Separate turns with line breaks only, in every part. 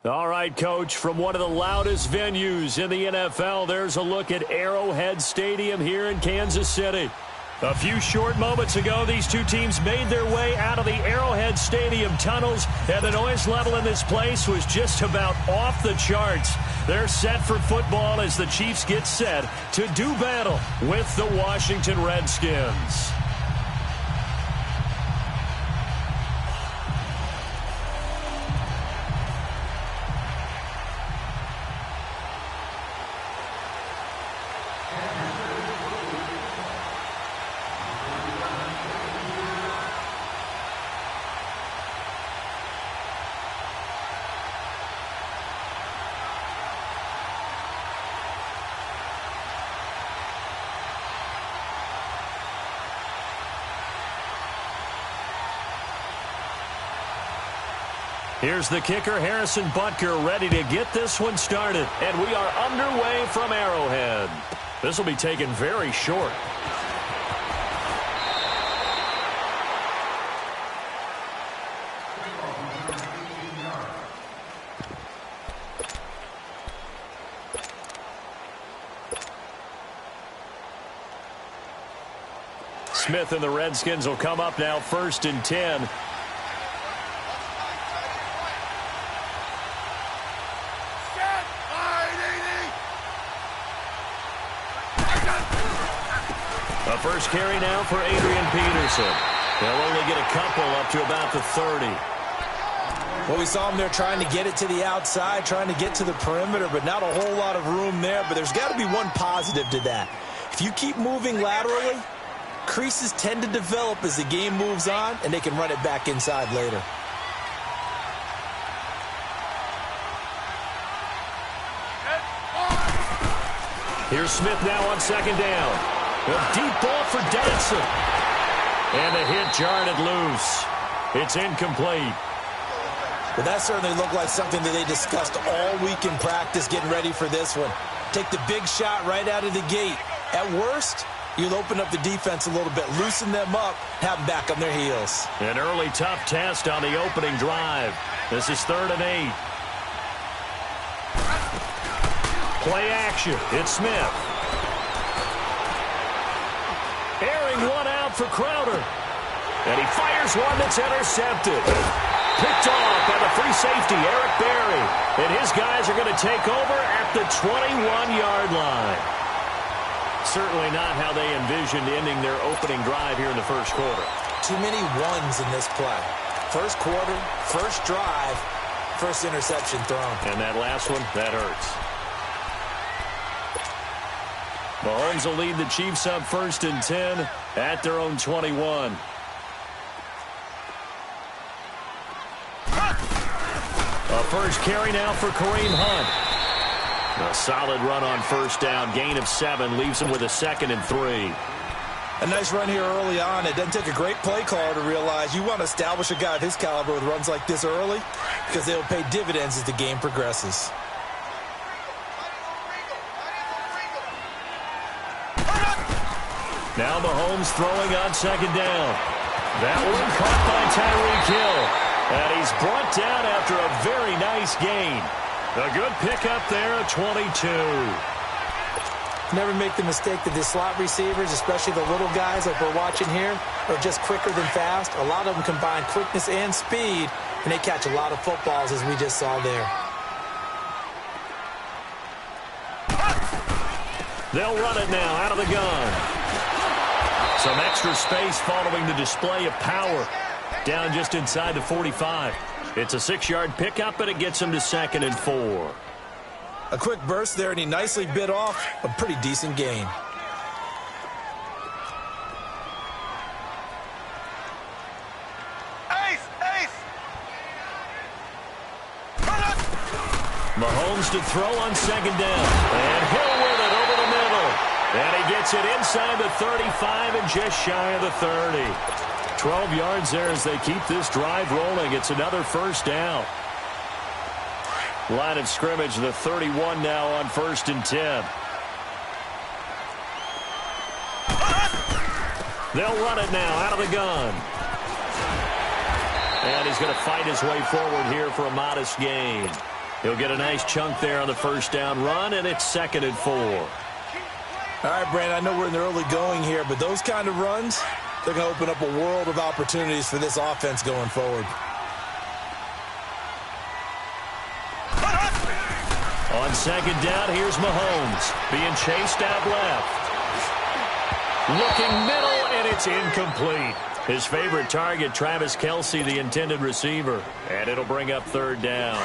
All right, Coach, from one of the loudest venues in the NFL, there's a look at Arrowhead Stadium here in Kansas City. A few short moments ago, these two teams made their way out of the Arrowhead Stadium tunnels, and the noise level in this place was just about off the charts. They're set for football as the Chiefs get set to do battle with the Washington Redskins. Here's the kicker, Harrison Butker, ready to get this one started. And we are underway from Arrowhead. This will be taken very short. Smith and the Redskins will come up now, 1st and 10. A first carry now for Adrian Peterson. They'll only get a couple up to about the 30.
Well, we saw him there trying to get it to the outside, trying to get to the perimeter, but not a whole lot of room there. But there's got to be one positive to that. If you keep moving laterally, creases tend to develop as the game moves on, and they can run it back inside later.
Here's Smith now on 2nd down. A deep ball for Dotson. And the hit jarred it loose. It's incomplete.
Well, that certainly looked like something that they discussed all week in practice getting ready for this one. Take the big shot right out of the gate. At worst, you'll open up the defense a little bit, loosen them up, have them back on their heels.
An early tough test on the opening drive. This is 3rd and 8. Play action. It's Smith. Airing one out for Crowder. And he fires one that's intercepted. Picked off by the free safety, Eric Berry. And his guys are going to take over at the 21-yard line. Certainly not how they envisioned ending their opening drive here in the first quarter.
Too many ones in this play. First quarter, first drive, first interception thrown.
And that last one, that hurts. Mahomes will lead the Chiefs up 1st and 10 at their own 21. A first carry now for Kareem Hunt. A solid run on 1st down. Gain of 7 leaves him with a 2nd and 3.
A nice run here early on. It doesn't take a great play caller to realize you want to establish a guy of his caliber with runs like this early because they'll pay dividends as the game progresses.
Now Mahomes throwing on 2nd down. That one caught by Tyreek Hill. And he's brought down after a very nice gain. A good pickup there at 22.
Never make the mistake that the slot receivers, especially the little guys like we're watching here, are just quicker than fast. A lot of them combine quickness and speed, and they catch a lot of footballs as we just saw there.
They'll run it now out of the gun. Some extra space following the display of power. Down just inside the 45. It's a 6-yard pickup, and it gets him to 2nd and 4.
A quick burst there, and he nicely bit off a pretty decent gain.
Mahomes to throw on 2nd down. And Hill with it over the middle. And he gets it inside the 35 and just shy of the 30. 12 yards there as they keep this drive rolling. It's another 1st down. Line of scrimmage, the 31 now on 1st and 10. They'll run it now out of the gun. And he's going to fight his way forward here for a modest gain. He'll get a nice chunk there on the first down run, and it's 2nd and 4.
All right, Brandon, I know we're in the early going here, but those kind of runs, they're going to open up a world of opportunities for this offense going forward.
On 2nd down, here's Mahomes being chased out left. Looking middle, and it's incomplete. His favorite target, Travis Kelce, the intended receiver. And it'll bring up 3rd down.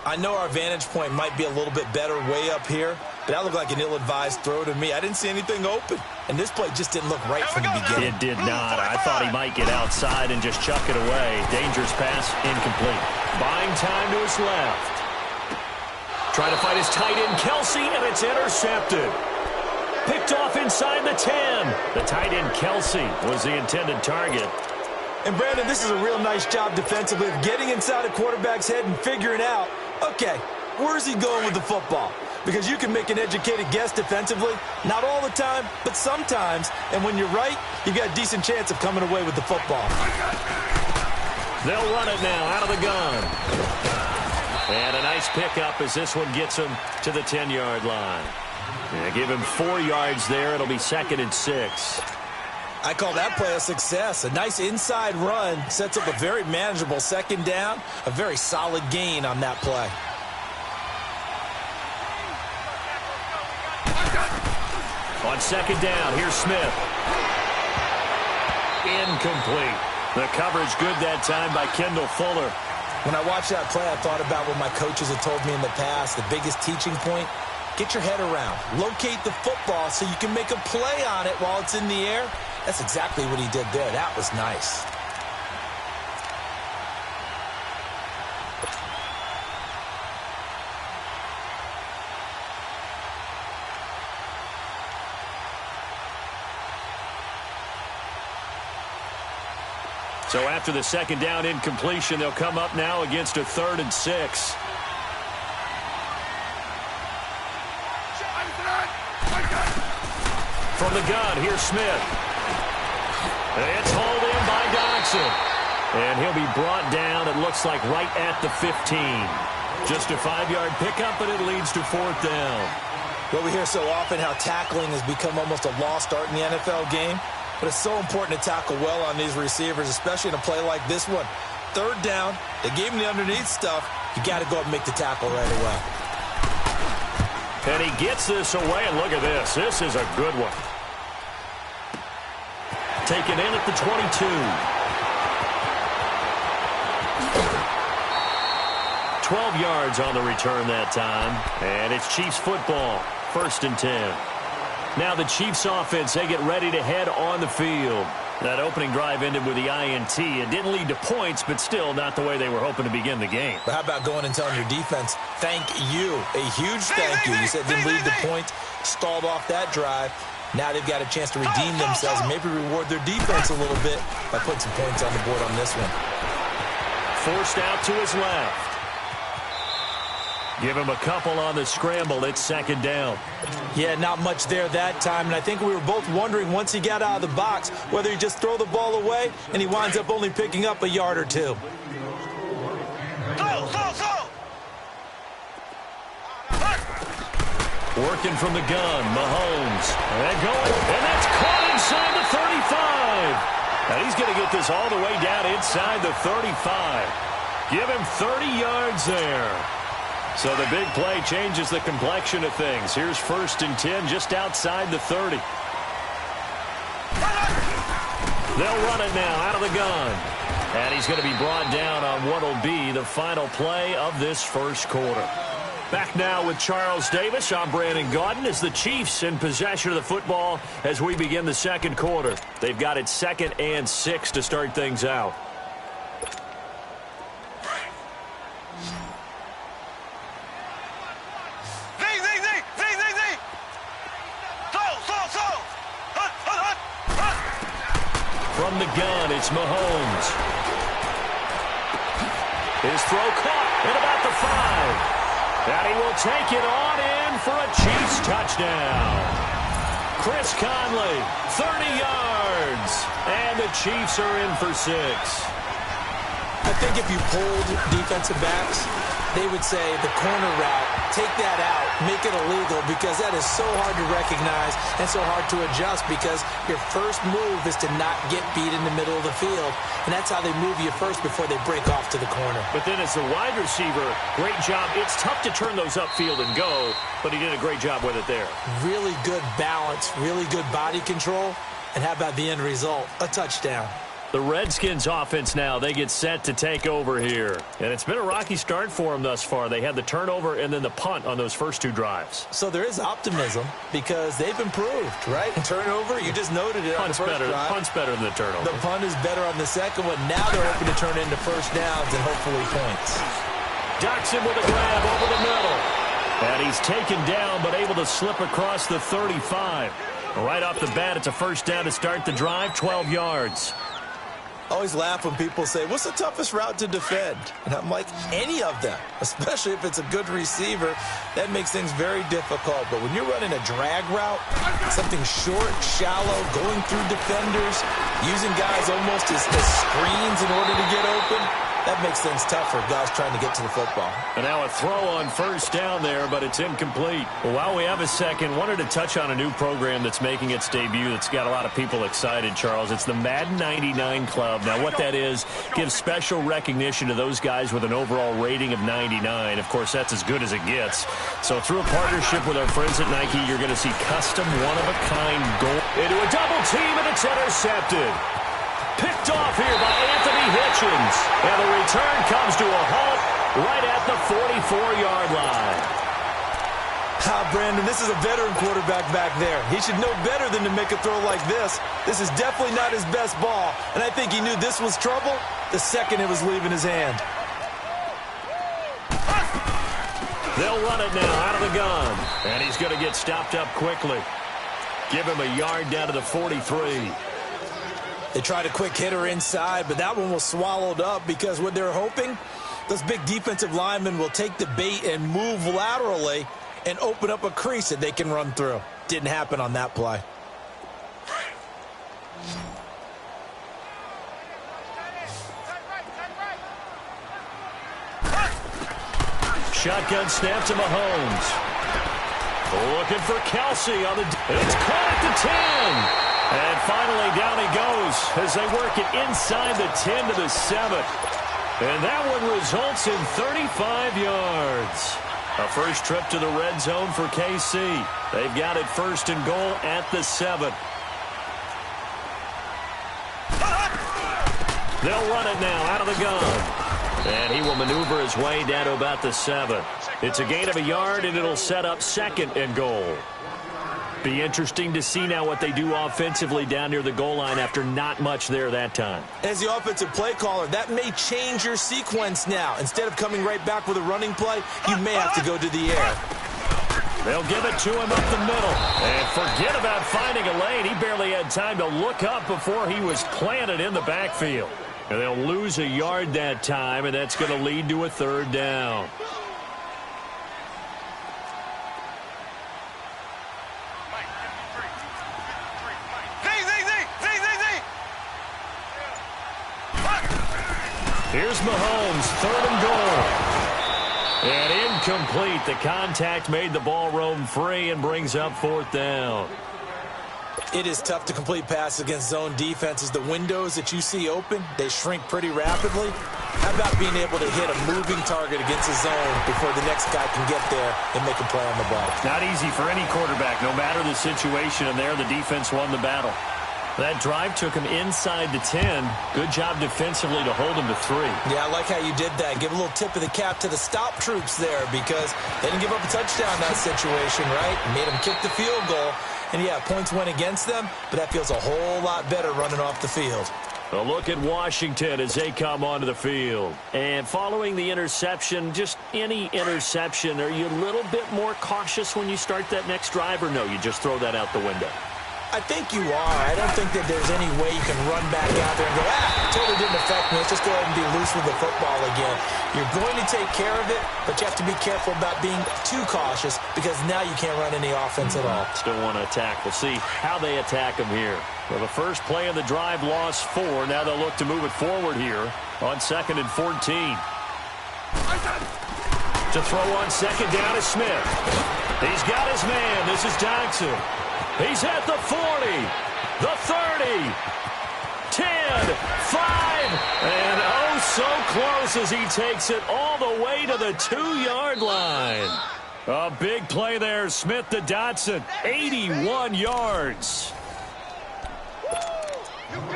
I know our vantage point might be a little bit better way up here, but that looked like an ill-advised throw to me. I didn't see anything open, and this play just didn't look right from the beginning.
It did not. I thought he might get outside and just chuck it away. Dangerous pass, incomplete. Buying time to his left. Trying to fight his tight end, Kelce, and it's intercepted. Picked off inside the 10. The tight end, Kelce, was the intended target.
And, Brandon, this is a real nice job defensively of getting inside a quarterback's head and figuring out, okay, where's he going with the football? Because you can make an educated guess defensively, not all the time, but sometimes. And when you're right, you've got a decent chance of coming away with the football.
They'll run it now out of the gun. And a nice pickup as this one gets him to the 10-yard line. Yeah, give him 4 yards there. It'll be 2nd and 6.
I call that play a success. A nice inside run sets up a very manageable 2nd down. A very solid gain on that play.
On 2nd down, here's Smith. Incomplete. The coverage good that time by Kendall Fuller.
When I watched that play, I thought about what my coaches had told me in the past. The biggest teaching point, get your head around. Locate the football so you can make a play on it while it's in the air. That's exactly what he did there. That was nice.
So after the 2nd down incompletion, they'll come up now against a 3rd and 6. From the gun, here's Smith. It's hauled in by Dodson. And he'll be brought down, it looks like, right at the 15. Just a 5-yard pickup, but it leads to 4th down.
Well, we hear so often how tackling has become almost a lost art in the NFL game. But it's so important to tackle well on these receivers, especially in a play like this one. 3rd down, they gave him the underneath stuff. You got to go up and make the tackle right away.
And he gets this away, and look at this. This is a good one. Taken in at the 22. 12 yards on the return that time. And it's Chiefs football, 1st and 10. Now the Chiefs offense, they get ready to head on the field. That opening drive ended with the INT. It didn't lead to points, but still not the way they were hoping to begin the game.
But how about going and telling your defense, thank you, a huge thank you. You said didn't lead to points, stalled off that drive. Now they've got a chance to redeem themselves and maybe reward their defense a little bit by putting some points on the board on this one.
Forced out to his left. Give him a couple on the scramble. It's 2nd down.
Yeah, not much there that time. And I think we were both wondering once he got out of the box whether he just throw the ball away and he winds up only picking up a yard or 2.
Working from the gun, Mahomes. And going, and that's caught inside the 35. And he's going to get this all the way down inside the 35. Give him 30 yards there. So the big play changes the complexion of things. Here's 1st and 10 just outside the 30. They'll run it now out of the gun. And he's going to be brought down on what will be the final play of this first quarter. Back now with Charles Davis. I'm Brandon Gaudin as the Chiefs in possession of the football as we begin the second quarter. They've got it 2nd and 6 to start things out. From the gun, it's Mahomes. His throw caught at about the 5. And he will take it on in for a Chiefs touchdown. Chris Conley, 30 yards. And the Chiefs are in for 6.
I think if you polled defensive backs, they would say the corner route, take that out, make it illegal, because that is so hard to recognize and so hard to adjust, because your first move is to not get beat in the middle of the field, and that's how they move you first before they break off to the corner.
But then as the wide receiver, great job. It's tough to turn those upfield and go, but he did a great job with it there.
Really good balance, really good body control, and how about the end result? A touchdown.
The Redskins offense now, they get set to take over here. And it's been a rocky start for them thus far. They had the turnover and then the punt on those first two drives.
So there is optimism because they've improved, right? Turnover, you just noted it on the first drive.
Punt's better than the turnover.
The punt is better on the second one. Now they're hoping to turn into first downs and hopefully points.
Doxson with a grab over the middle. And he's taken down but able to slip across the 35. Right off the bat, it's a first down to start the drive, 12 yards.
I always laugh when people say, what's the toughest route to defend? And I'm like, any of them, especially if it's a good receiver. That makes things very difficult. But when you're running a drag route, something short, shallow, going through defenders, using guys almost as screens in order to get open, that makes things tougher, guys trying to get to the football.
And now a throw on first down there, but it's incomplete. Well, while we have a second, wanted to touch on a new program that's making its debut that's got a lot of people excited, Charles. It's the Madden 99 Club. Now, what that is, gives special recognition to those guys with an overall rating of 99. Of course, that's as good as it gets. So through a partnership with our friends at Nike, you're going to see custom one-of-a-kind goal into a double team, and it's intercepted. Picked off here by Anthony Hitchens. And the return comes to a halt right at the 44-yard line.
Brandon, this is a veteran quarterback back there. He should know better than to make a throw like this. This is definitely not his best ball. And I think he knew this was trouble the second it was leaving his hand.
They'll run it now out of the gun. And he's going to get stopped up quickly. Give him a yard down to the 43.
They tried a quick hitter inside, but that one was swallowed up because what they're hoping, those big defensive linemen will take the bait and move laterally and open up a crease that they can run through. Didn't happen on that play.
Shotgun snap to Mahomes. Looking for Kelsey on the... It's caught at the 10. And finally, down he goes as they work it inside the 10 to the 7. And that one results in 35 yards. A first trip to the red zone for KC. They've got it first and goal at the 7. They'll run it now out of the gun. And he will maneuver his way down to about the 7. It's a gain of a yard, and it'll set up second and goal. Be interesting to see now what they do offensively down near the goal line after not much there that time.
As the offensive play caller, that may change your sequence now. Instead of coming right back with a running play, you may have to go to the air.
They'll give it to him up the middle. And forget about finding a lane. He barely had time to look up before he was planted in the backfield. And they'll lose a yard that time, and that's going to lead to a third down. Here's Mahomes, third and goal. And incomplete. The contact made the ball roam free and brings up fourth down.
It is tough to complete passes against zone defenses. The windows that you see open, they shrink pretty rapidly. How about being able to hit a moving target against a zone before the next guy can get there and make a play on the ball?
Not easy for any quarterback, no matter the situation. And there, the defense won the battle. That drive took him inside the 10. Good job defensively to hold him to 3.
Yeah, I like how you did that. Give a little tip of the cap to the stop troops there because they didn't give up a touchdown in that situation, right? Made them kick the field goal. And, yeah, points went against them, but that feels a whole lot better running off the field.
A look at Washington as they come onto the field. And following the interception, just any interception, are you a little bit more cautious when you start that next drive, or no, you just throw that out the window?
I think you are. I don't think that there's any way you can run back out there and go, totally didn't affect me. Let's just go ahead and be loose with the football again. You're going to take care of it, but you have to be careful about being too cautious because now you can't run any offense at all.
Still want to attack. We'll see how they attack them here. Well, the first play of the drive lost 4. Now they'll look to move it forward here on 2nd and 14. To throw on 2nd down is Smith. He's got his man. This is Jackson. He's at the 40, the 30, 10, 5, and oh so close as he takes it all the way to the 2-yard line. A big play there, Smith to Dotson, 81 yards.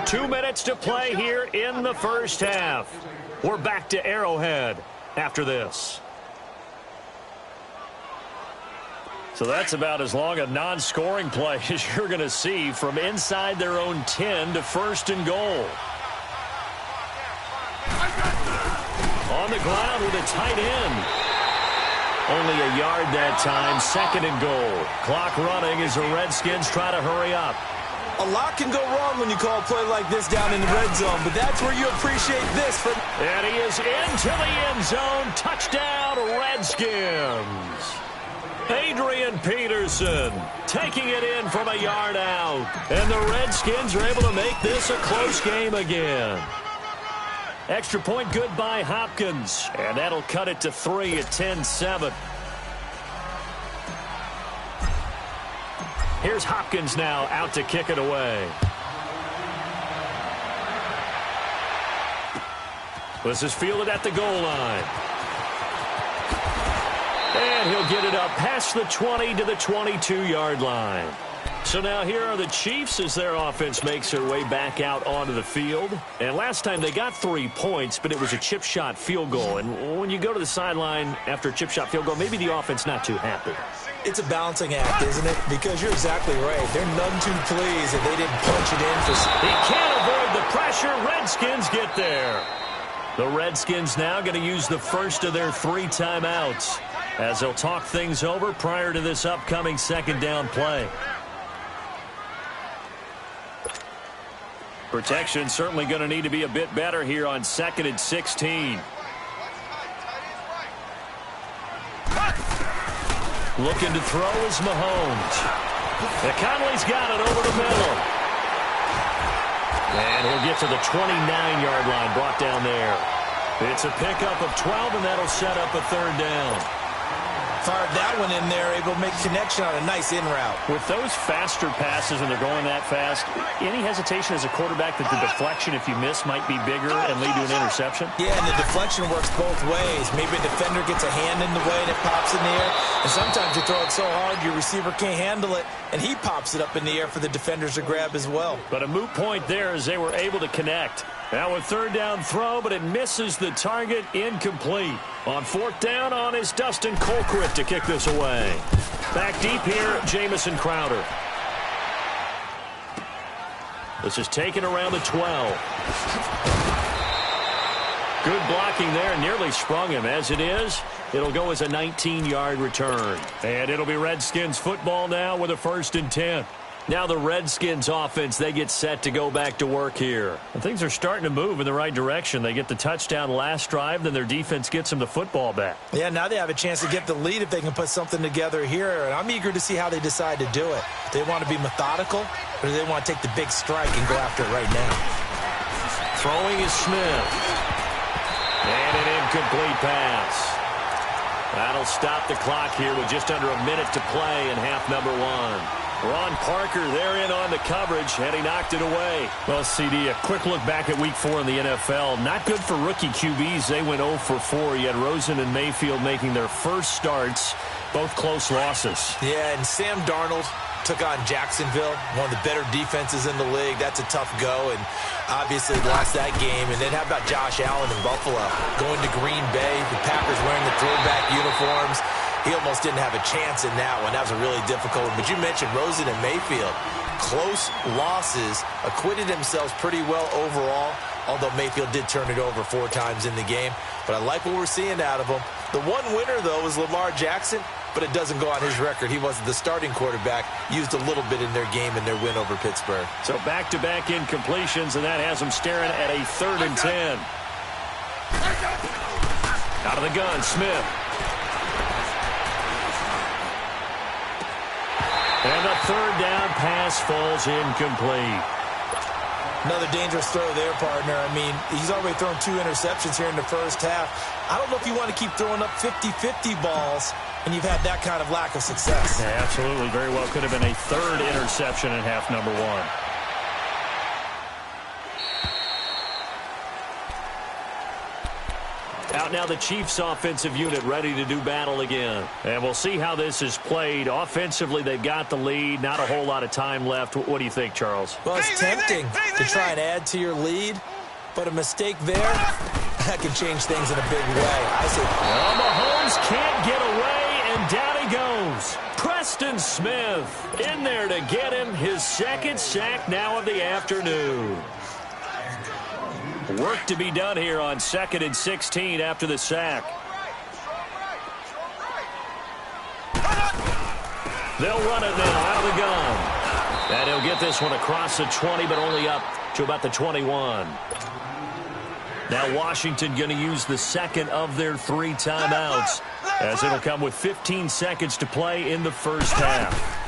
2 minutes to play here in the first half. We're back to Arrowhead after this. So that's about as long a non-scoring play as you're going to see from inside their own 10 to 1st and goal. On the ground with a tight end. Only a yard that time, 2nd and goal. Clock running as the Redskins try to hurry up.
A lot can go wrong when you call a play like this down in the red zone, but that's where you appreciate this.
And he is into the end zone. Touchdown, Redskins. Adrian Peterson taking it in from a yard out. And the Redskins are able to make this a close game again. Extra point good by Hopkins. And that'll cut it to 3 at 10-7. Here's Hopkins now out to kick it away. This is fielded at the goal line. And he'll get it up past the 20 to the 22-yard line. So now here are the Chiefs as their offense makes their way back out onto the field. And last time they got 3 points, but it was a chip shot field goal. And when you go to the sideline after a chip shot field goal, maybe the offense not too happy.
It's a balancing act, isn't it? Because you're exactly right. They're none too pleased that they didn't punch it in.
He can't avoid the pressure. Redskins get there. The Redskins now going to use the first of their 3 timeouts as they'll talk things over prior to this upcoming 2nd down play. Protection certainly going to need to be a bit better here on 2nd and 16. Looking to throw is Mahomes. And Conley's got it over the middle. And he'll get to the 29-yard line, brought down there. It's a pickup of 12, and that'll set up a 3rd down.
Fired that one in there, able to make connection on a nice in route.
With those faster passes and they're going that fast, any hesitation as a quarterback that the deflection, if you miss, might be bigger and lead to an interception?
Yeah, and the deflection works both ways. Maybe a defender gets a hand in the way and it pops in the air. And sometimes you throw it so hard your receiver can't handle it, and he pops it up in the air for the defenders to grab as well.
But a moot point there as they were able to connect. Now a 3rd down throw, but it misses the target, incomplete. On 4th down on is Dustin Colquitt to kick this away. Back deep here, Jamison Crowder. This is taken around the 12. Good blocking there, nearly sprung him. As it is, it'll go as a 19-yard return. And it'll be Redskins football now with a 1st and 10. Now the Redskins offense, they get set to go back to work here. And things are starting to move in the right direction. They get the touchdown last drive, then their defense gets them the football back.
Yeah, now they have a chance to get the lead if they can put something together here. And I'm eager to see how they decide to do it. Do they want to be methodical, or do they want to take the big strike and go after it right now?
Throwing is Smith. And an incomplete pass. That'll stop the clock here with just under a minute to play in half number 1. Ron Parker there in on the coverage, and he knocked it away. Well, CD, a quick look back at Week 4 in the NFL. Not good for rookie QBs. They went 0 for 4. You had Rosen and Mayfield making their first starts, both close losses.
Yeah, and Sam Darnold took on Jacksonville, one of the better defenses in the league. That's a tough go, and obviously lost that game. And then how about Josh Allen in Buffalo? Going to Green Bay, the Packers wearing the throwback uniforms. He almost didn't have a chance in that one. That was a really difficult one. But you mentioned Rosen and Mayfield. Close losses, acquitted themselves pretty well overall, although Mayfield did turn it over 4 times in the game. But I like what we're seeing out of them. The one winner, though, is Lamar Jackson. but it doesn't go on his record. He wasn't the starting quarterback, used a little bit in their game in their win over Pittsburgh.
So back-to-back incompletions, and that has them staring at a 3rd and 10. Out of the gun, Smith. And the 3rd down pass falls incomplete.
Another dangerous throw there, partner. I mean, he's already thrown 2 interceptions here in the first half. I don't know if you want to keep throwing up 50-50 balls when you've had that kind of lack of success.
Yeah, absolutely. Very well could have been a 3rd interception in half number 1. Out now the Chiefs offensive unit ready to do battle again. And we'll see how this is played. Offensively, they've got the lead. Not a whole lot of time left. What do you think, Charles?
Well, it's tempting to try and add to your lead, but a mistake there, that can change things in a big way. I say,
well, Mahomes can't get away, and down he goes. Preston Smith in there to get him his 2nd sack now of the afternoon. Work to be done here on 2nd and 16 after the sack. They'll run it now out of the gun. And he'll get this one across the 20, but only up to about the 21. Now Washington going to use the 2nd of their 3 timeouts, as it'll come with 15 seconds to play in the first half.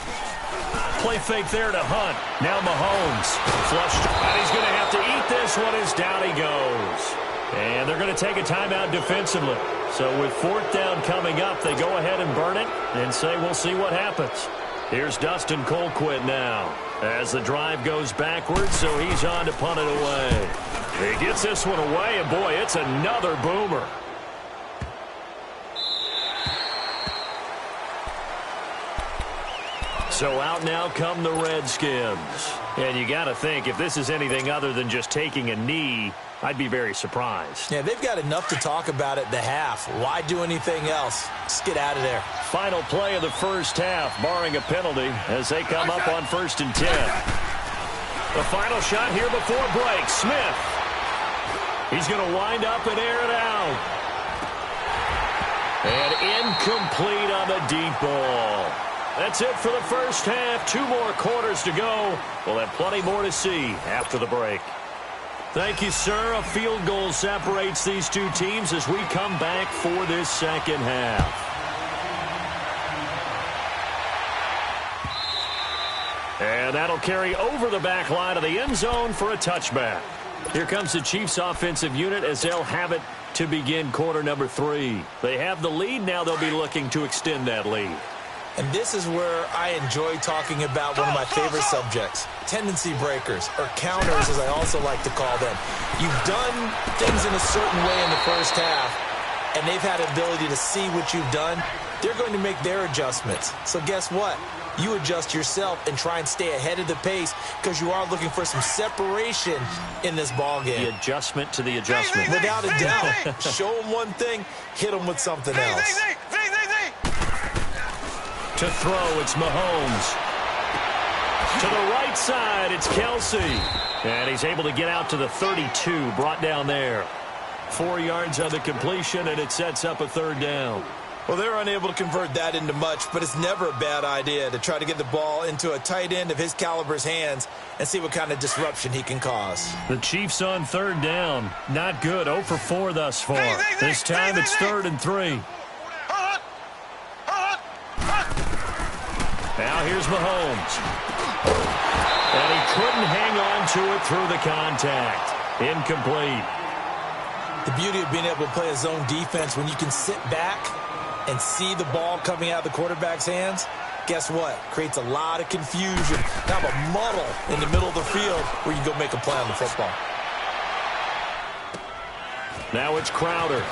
Play fake there to Hunt. Now Mahomes. Flushed. And he's going to have to eat this one as down he goes. And they're going to take a timeout defensively. So with 4th down coming up, they go ahead and burn it and say we'll see what happens. Here's Dustin Colquitt now as the drive goes backwards, so he's on to punt it away. He gets this one away, and boy, it's another boomer. So out now come the Redskins. And you got to think, if this is anything other than just taking a knee, I'd be very surprised.
Yeah, they've got enough to talk about at the half. Why do anything else? Just get out of there.
Final play of the first half, barring a penalty, as they come up on 1st and 10. The final shot here before break. Smith. He's going to wind up and air it out. And incomplete on the deep ball. That's it for the first half. 2 more quarters to go. We'll have plenty more to see after the break. Thank you, sir. A field goal separates these 2 teams as we come back for this second half. And that'll carry over the back line of the end zone for a touchback. Here comes the Chiefs offensive unit as they'll have it to begin quarter number 3. They have the lead now. They'll be looking to extend that lead.
And this is where I enjoy talking about one of my favorite subjects, tendency breakers, or counters as I also like to call them. You've done things in a certain way in the first half, and they've had an ability to see what you've done. They're going to make their adjustments. So guess what? You adjust yourself and try and stay ahead of the pace because you are looking for some separation in this ball game.
The adjustment to the adjustment.
Without a doubt. Show them one thing, hit them with something else.
To throw, it's Mahomes. To the right side, it's Kelsey. And he's able to get out to the 32, brought down there. 4 yards on the completion, and it sets up a 3rd down.
Well, they're unable to convert that into much, but it's never a bad idea to try to get the ball into a tight end of his caliber's hands and see what kind of disruption he can cause.
The Chiefs on 3rd down. Not good. 0 for 4 thus far. This time it's 3rd and 3. Now here's Mahomes. And he couldn't hang on to it through the contact. Incomplete.
The beauty of being able to play a zone defense when you can sit back and see the ball coming out of the quarterback's hands, guess what? Creates a lot of confusion. Now a muddle in the middle of the field where you go make a play on the football.
Now it's Crowder.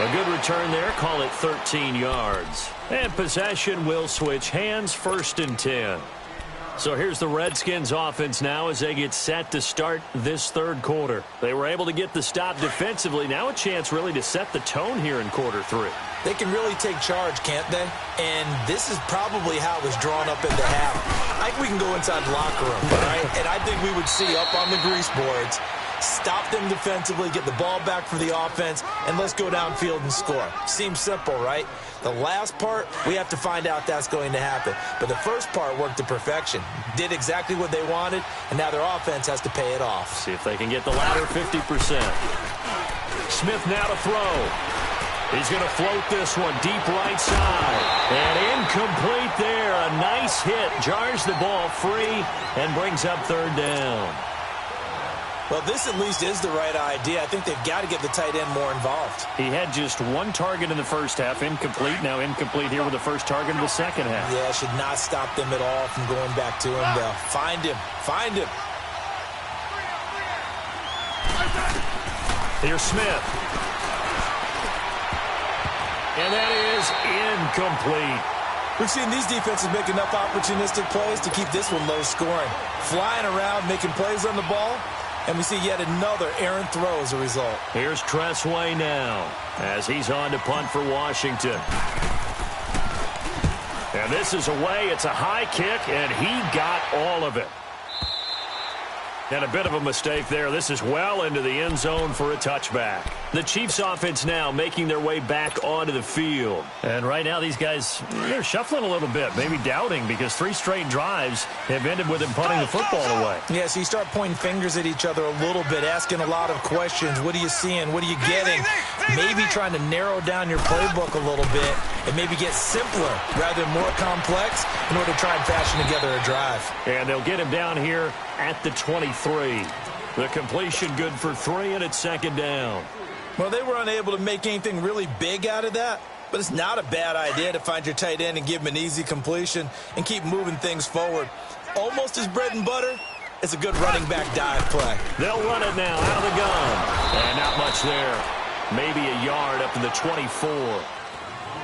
A good return there. Call it 13 yards. And possession will switch hands. 1st and 10. So here's the Redskins offense now as they get set to start this 3rd quarter. They were able to get the stop defensively. Now a chance really to set the tone here in quarter 3.
They can really take charge, can't they? And this is probably how it was drawn up in the half. I think we can go inside the locker room, all right? And I think we would see up on the grease boards Stop them defensively, get the ball back for the offense, and let's go downfield and score. Seems simple, right? The last part, we have to find out that's going to happen. But the first part worked to perfection. Did exactly what they wanted, and now their offense has to pay it off.
See if they can get the latter 50%. Smith now to throw. He's going to float this one deep right side. And incomplete there. A nice hit. Jars the ball free and brings up third down.
Well, this at least is the right idea. I think they've got to get the tight end more involved.
He had just one target in the first half. Incomplete. Now incomplete here with the first target in the second half.
Yeah, should not stop them at all from going back to him, though. Find him. Find him.
Here's Smith. And that is incomplete.
We've seen these defenses make enough opportunistic plays to keep this one low scoring. Flying around, making plays on the ball, and we see yet another errant throw as a result.
Here's Tressway now as he's on to punt for Washington. And this is away. It's a high kick, and he got all of it. And a bit of a mistake there. This is well into the end zone for a touchback. The Chiefs offense now making their way back onto the field. And right now these guys, they're shuffling a little bit, maybe doubting, because 3 straight drives have ended with him punting the football away.
Yeah, so you start pointing fingers at each other a little bit, asking a lot of questions. What are you seeing? What are you getting? Maybe trying to narrow down your playbook a little bit and maybe get simpler rather than more complex in order to try and fashion together a drive.
And they'll get him down here at the 23. The completion good for 3, and it's second down.
Well, they were unable to make anything really big out of that, but it's not a bad idea to find your tight end and give him an easy completion and keep moving things forward. Almost as bread and butter. It's a good running back dive play.
They'll run it now out of the gun. And not much there. Maybe a yard up to the 24.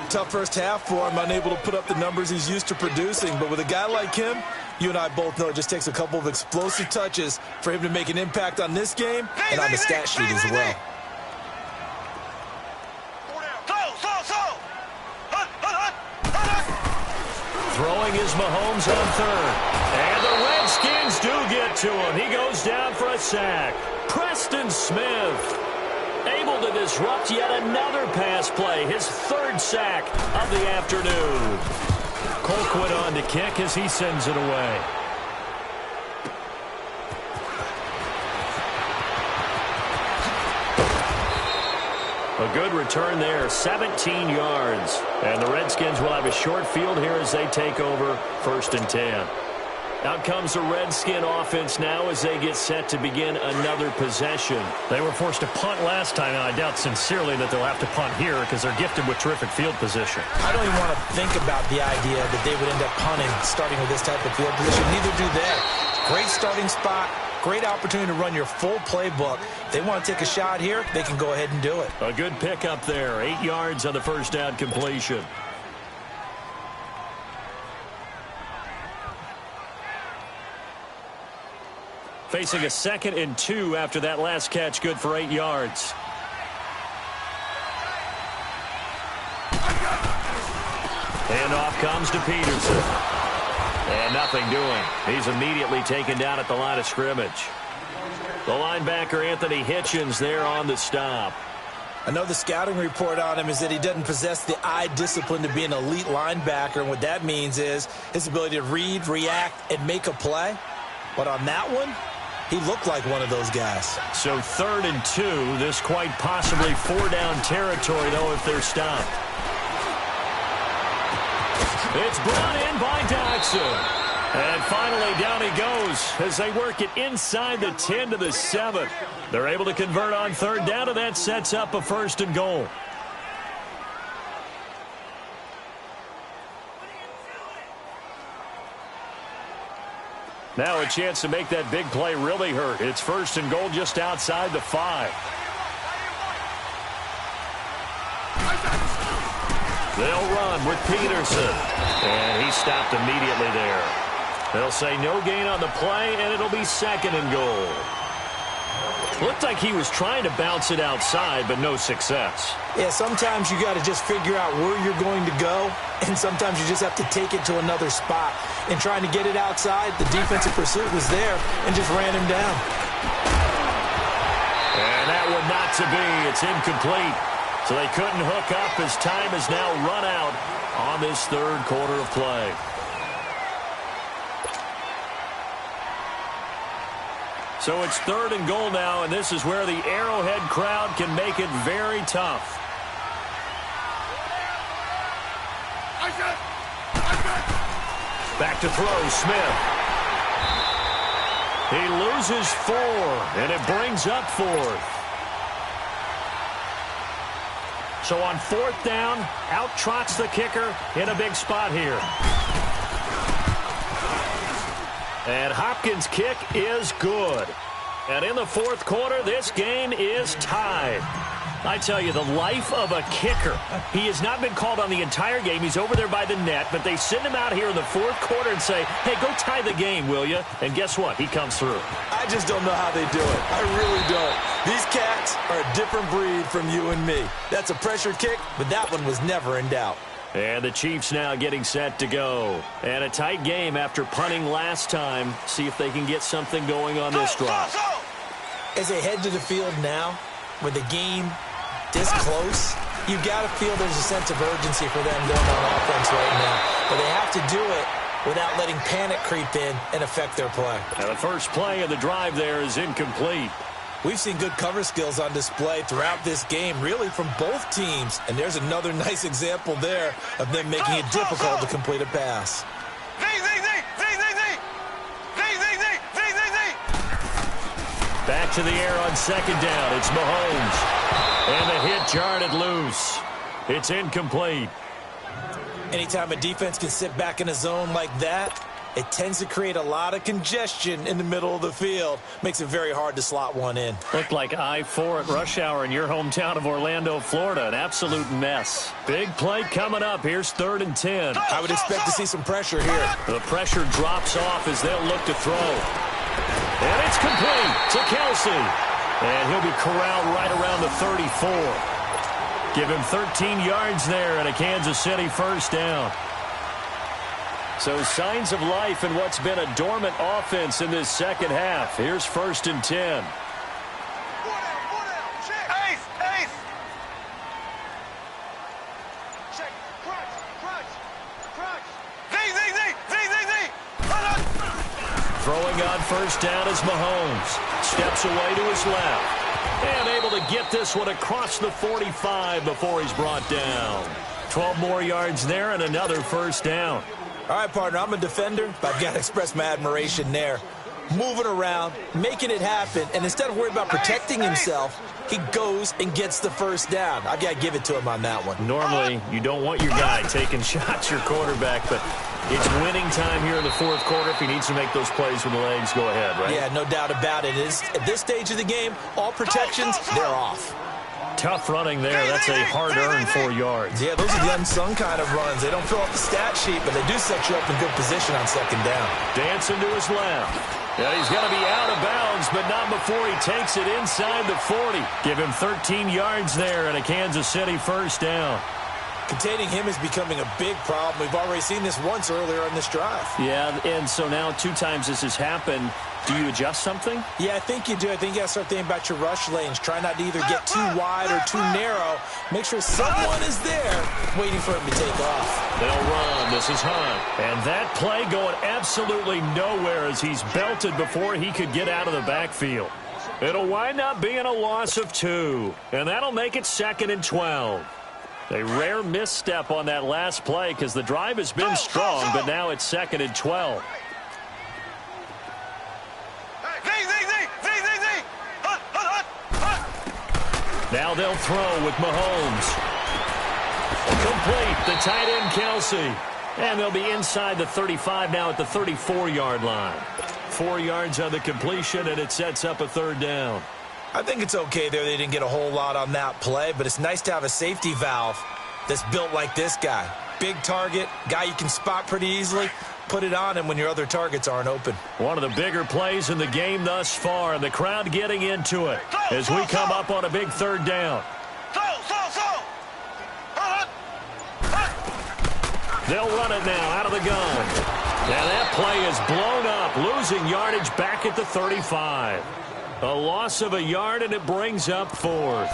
Tough first half for him, unable to put up the numbers he's used to producing. But with a guy like him, you and I both know it just takes a couple of explosive touches for him to make an impact on this game and on the stat sheet as well.
Throwing is Mahomes on third. And the Redskins do get to him. He goes down for a sack. Preston Smith able to disrupt yet another pass play. His 3rd sack of the afternoon. Colquitt on to kick as he sends it away. A good return there, 17 yards. And the Redskins will have a short field here as they take over 1st and 10. Out comes the Redskin offense now as they get set to begin another possession. They were forced to punt last time, and I doubt sincerely that they'll have to punt here because they're gifted with terrific field position.
I don't even want to think about the idea that they would end up punting starting with this type of field position. Neither do they. Great starting spot. Great opportunity to run your full playbook. If they want to take a shot here, they can go ahead and do it.
A good pickup there. 8 yards on the first down completion. Facing a 2nd and 2 after that last catch, good for 8 yards. And off comes to Peterson. And nothing doing. He's immediately taken down at the line of scrimmage. The linebacker, Anthony Hitchens, there on the stop.
I know the scouting report on him is that he doesn't possess the eye discipline to be an elite linebacker. And what that means is his ability to read, react, and make a play. But on that one, he looked like one of those guys.
So 3rd and 2. This quite possibly 4-down territory, though, if they're stopped. It's brought in by Dodson. And finally, down he goes as they work it inside the 10 to the 7. They're able to convert on 3rd down, and that sets up a 1st and goal. Now a chance to make that big play really hurt. It's 1st and goal just outside the 5. They'll run with Peterson. And he stopped immediately there. They'll say no gain on the play, and it'll be 2nd and goal. Looked like he was trying to bounce it outside, but no success.
Yeah, sometimes you got to just figure out where you're going to go, and sometimes you just have to take it to another spot. And trying to get it outside, the defensive pursuit was there and just ran him down.
one not to be. It's incomplete. So they couldn't hook up as time has now run out on this third quarter of play. So it's 3rd and goal now, and this is where the Arrowhead crowd can make it very tough. Back to throw, Smith. He loses 4, and it brings up 4th. So on 4th down, out trots the kicker in a big spot here. And Hopkins' kick is good. And in the 4th quarter, this game is tied. I tell you, the life of a kicker. He has not been called on the entire game. He's over there by the net, but they send him out here in the 4th quarter and say, hey, go tie the game, will you? And guess what? He comes through.
I just don't know how they do it. I really don't. These cats are a different breed from you and me. That's a pressure kick, but that one was never in doubt.
And the Chiefs now getting set to go. And a tight game after punting last time. See if they can get something going on this drive.
As they head to the field now, with the game this close, you got to feel there's a sense of urgency for them going on offense right now. But they have to do it without letting panic creep in and affect their play.
Now the first play of the drive there is incomplete.
We've seen good cover skills on display throughout this game, really from both teams. And there's another nice example there of them making it difficult to complete a pass.
Back to the air on 2nd down. It's Mahomes. And the hit jarred it loose. It's incomplete.
Anytime a defense can sit back in a zone like that, it tends to create a lot of congestion in the middle of the field. Makes it very hard to slot one in.
Looked like I-4 at rush hour in your hometown of Orlando, Florida. An absolute mess. Big play coming up. Here's 3rd and 10.
I would expect to see some pressure here.
The pressure drops off as they'll look to throw. And it's complete to Kelsey. And he'll be corralled right around the 34. Give him 13 yards there and a Kansas City first down. So signs of life in what's been a dormant offense in this second half. Here's 1st and 10. Throwing on 1st down is Mahomes. Steps away to his left. And able to get this one across the 45 before he's brought down. 12 more yards there and another 1st down.
All right, partner, I'm a defender, but I've got to express my admiration there. Moving around, making it happen, and instead of worrying about protecting himself, he goes and gets the 1st down. I've got to give it to him on that one.
Normally, you don't want your guy taking shots, your quarterback, but it's winning time here in the 4th quarter. If he needs to make those plays with the legs, go ahead, right?
Yeah, no doubt about it. At this stage of the game, all protections, they're off.
Tough running there. That's a hard-earned 4 yards.
Yeah, those are the unsung kind of runs. They don't fill out the stat sheet, but they do set you up in good position on 2nd down.
Dancing to his left. Yeah, he's going to be out of bounds, but not before he takes it inside the 40. Give him 13 yards there and a Kansas City first down.
Containing him is becoming a big problem. We've already seen this once earlier in this drive.
Yeah, and so now 2 times this has happened. Do you adjust something?
Yeah, I think you do. I think you got to start thinking about your rush lanes. Try not to either get too wide or too narrow. Make sure someone is there waiting for him to take off.
They'll run. This is Hunt. And that play going absolutely nowhere as he's belted before he could get out of the backfield. It'll wind up being a loss of 2. And that'll make it 2nd and 12. A rare misstep on that last play because the drive has been strong, but now it's 2nd and 12. Now they'll throw with Mahomes. Complete, the tight end Kelsey. And they'll be inside the 35 now at the 34-yard line. 4 yards on the completion, and it sets up a 3rd down.
I think it's okay there. They didn't get a whole lot on that play, but it's nice to have a safety valve that's built like this guy. Big target, guy you can spot pretty easily. Put it on him when your other targets aren't open.
One of the bigger plays in the game thus far, and the crowd getting into it as we come up on a big 3rd down. They'll run it now out of the gun. And that play is blown up, losing yardage back at the 35. A loss of a yard, and it brings up fourth.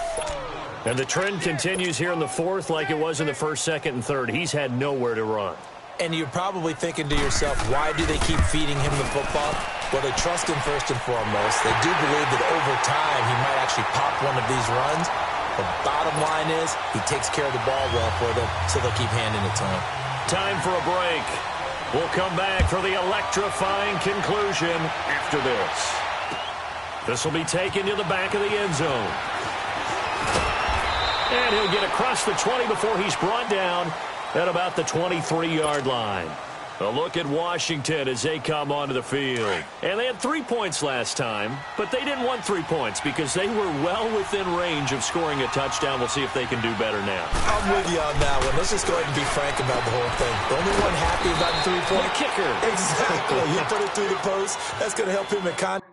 And the trend continues here in the fourth like it was in the first, second, and third. He's had nowhere to run.
And you're probably thinking to yourself, why do they keep feeding him the football? Well, they trust him first and foremost. They do believe that over time he might actually pop one of these runs. The bottom line is he takes care of the ball well for them, so they'll keep handing it to him.
Time for a break. We'll come back for the electrifying conclusion after this. This will be taken to the back of the end zone. And he'll get across the 20 before he's brought down at about the 23-yard line. A look at Washington as they come onto the field. And they had 3 points last time, but they didn't want 3 points because they were well within range of scoring a touchdown. We'll see if they can do better now.
I'm with you on that one. Let's just go ahead and be frank about the whole thing. The only one happy about the 3-point
kicker.
Exactly. You put it through the post. That's going to help him in contact.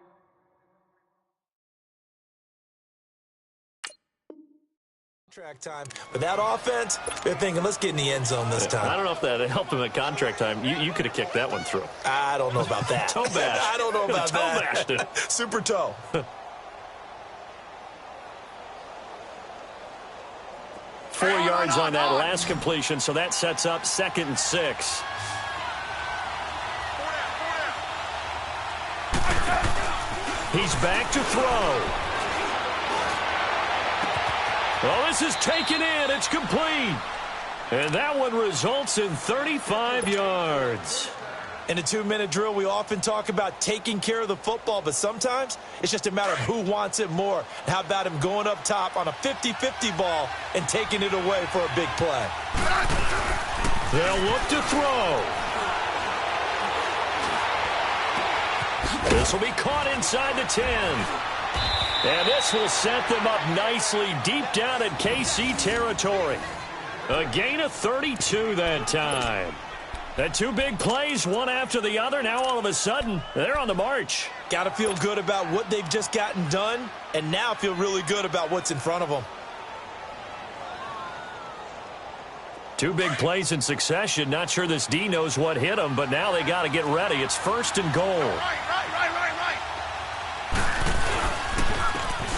Track time. But that offense, they're thinking, let's get in the end zone this time.
I don't know if that helped him at contract time. You could have kicked that one through.
I don't know about that.
Toe bash.
I don't know about that.
Toe bashed it.
Super toe.
4 yards on that last completion, so that sets up 2nd and 6. He's back to throw. Well, this is taken in. It's complete. And that one results in 35 yards.
In a 2-minute drill, we often talk about taking care of the football, but sometimes it's just a matter of who wants it more. How about him going up top on a 50-50 ball and taking it away for a big play?
They'll look to throw. This will be caught inside the 10. And this will set them up nicely deep down in KC territory. A gain of 32 that time. The 2 big plays, one after the other. Now all of a sudden, they're on the march.
Got to feel good about what they've just gotten done, and now feel really good about what's in front of them.
2 big plays in succession. Not sure this D knows what hit them, but now they got to get ready. It's 1st and goal.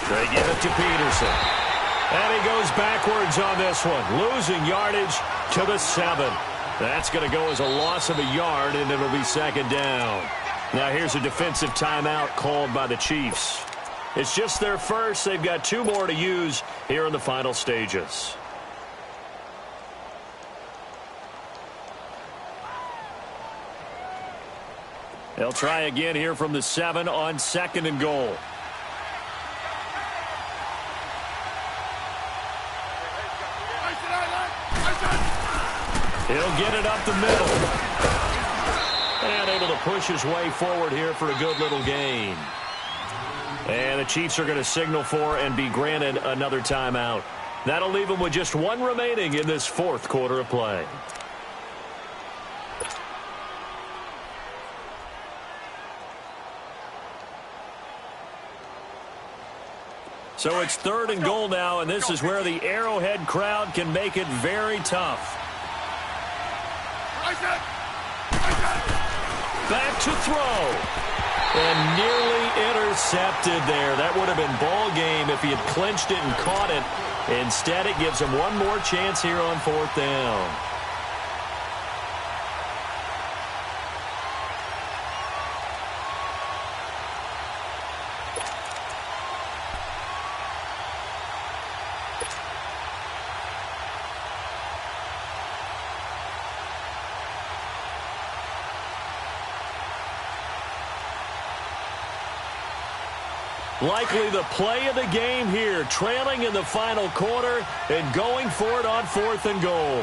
They give it to Peterson. And he goes backwards on this one, losing yardage to the 7. That's going to go as a loss of a yard, and it'll be 2nd down. Now here's a defensive timeout called by the Chiefs. It's just their first. They've got 2 more to use here in the final stages. They'll try again here from the 7 on 2nd and goal. He'll get it up the middle. And able to push his way forward here for a good little gain. And the Chiefs are going to signal for and be granted another timeout. That'll leave them with just 1 remaining in this 4th quarter of play. So it's 3rd and goal now, and this is where the Arrowhead crowd can make it very tough. Back to throw. And nearly intercepted there. That would have been ball game if he had clinched it and caught it. Instead, it gives him 1 more chance here on 4th down. Likely the play of the game here, trailing in the final quarter and going for it on 4th and goal.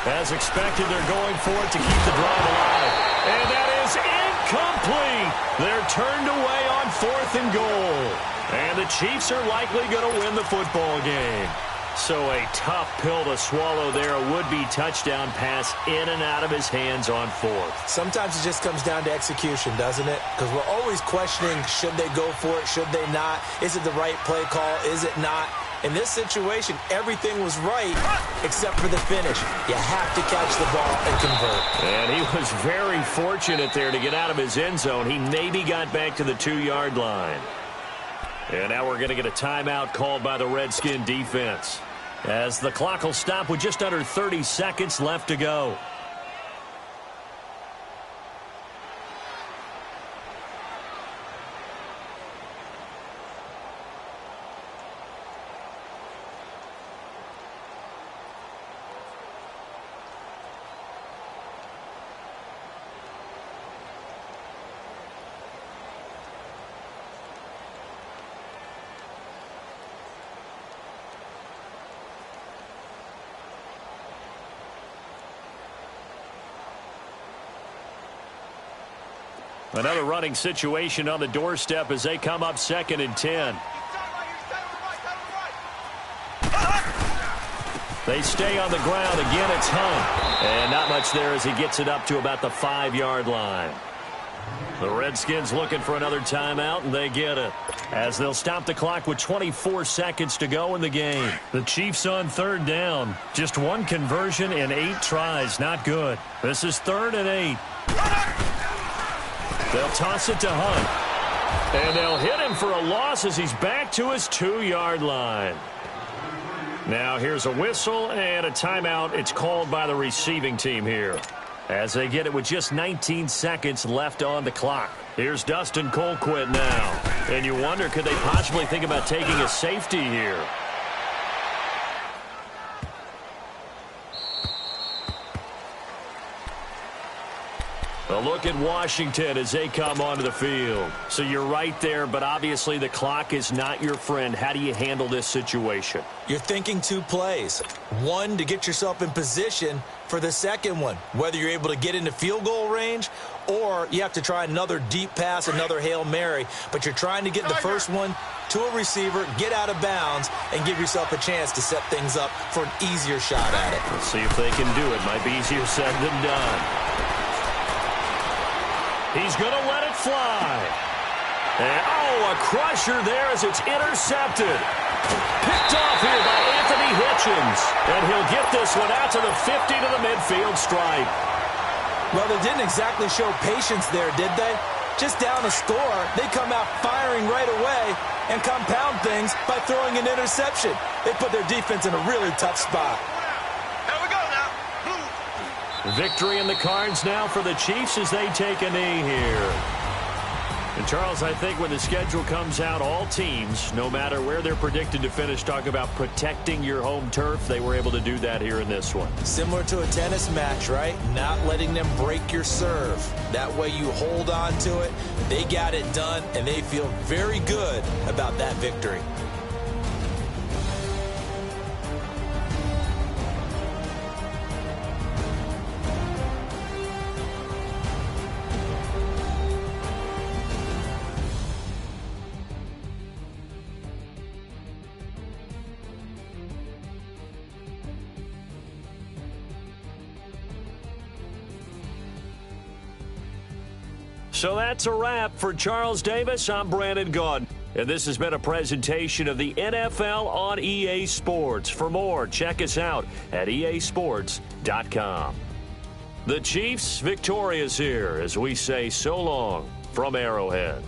As expected, they're going for it to keep the drive alive. And that is incomplete. They're turned away on 4th and goal. And the Chiefs are likely going to win the football game. So a tough pill to swallow there. A would-be touchdown pass in and out of his hands on 4th.
Sometimes it just comes down to execution, doesn't it? Because we're always questioning, should they go for it, should they not? Is it the right play call? Is it not? In this situation, everything was right except for the finish. You have to catch the ball and convert.
And he was very fortunate there to get out of his end zone. He maybe got back to the 2-yard line. And now we're going to get a timeout called by the Redskin defense, as the clock will stop with just under 30 seconds left to go. Another running situation on the doorstep as they come up 2nd and 10. They stay on the ground. Again, it's Hunt. And not much there as he gets it up to about the 5-yard line. The Redskins looking for another timeout, and they get it, as they'll stop the clock with 24 seconds to go in the game. The Chiefs on 3rd down. Just one conversion in 8 tries. Not good. This is 3rd and 8. They'll toss it to Hunt. And they'll hit him for a loss as he's back to his 2-yard line. Now here's a whistle and a timeout. It's called by the receiving team here, as they get it with just 19 seconds left on the clock. Here's Dustin Colquitt now. And you wonder, could they possibly think about taking a safety here? A look at Washington as they come onto the field. So you're right there, but obviously the clock is not your friend. How do you handle this situation?
You're thinking 2 plays. One, to get yourself in position for the second one, whether you're able to get into field goal range or you have to try another deep pass, another Hail Mary. But you're trying to get the first one to a receiver, get out of bounds, and give yourself a chance to set things up for an easier shot at it.
Let's see if they can do it. Might be easier said than done. He's going to let it fly. And, a crusher there as it's intercepted. Picked off here by Anthony Hitchens. And he'll get this one out to the 50 to the midfield stripe.
Well, they didn't exactly show patience there, did they? Just down a score, they come out firing right away and compound things by throwing an interception. They put their defense in a really tough spot.
Victory in the cards now for the Chiefs as they take a knee here. And, Charles, I think when the schedule comes out, all teams, no matter where they're predicted to finish, talk about protecting your home turf. They were able to do that here in this one.
Similar to a tennis match, right? Not letting them break your serve. That way you hold on to it. They got it done, and they feel very good about that victory.
So that's a wrap for Charles Davis. I'm Brandon Gaudin. And this has been a presentation of the NFL on EA Sports. For more, check us out at easports.com. The Chiefs victorious here as we say so long from Arrowhead.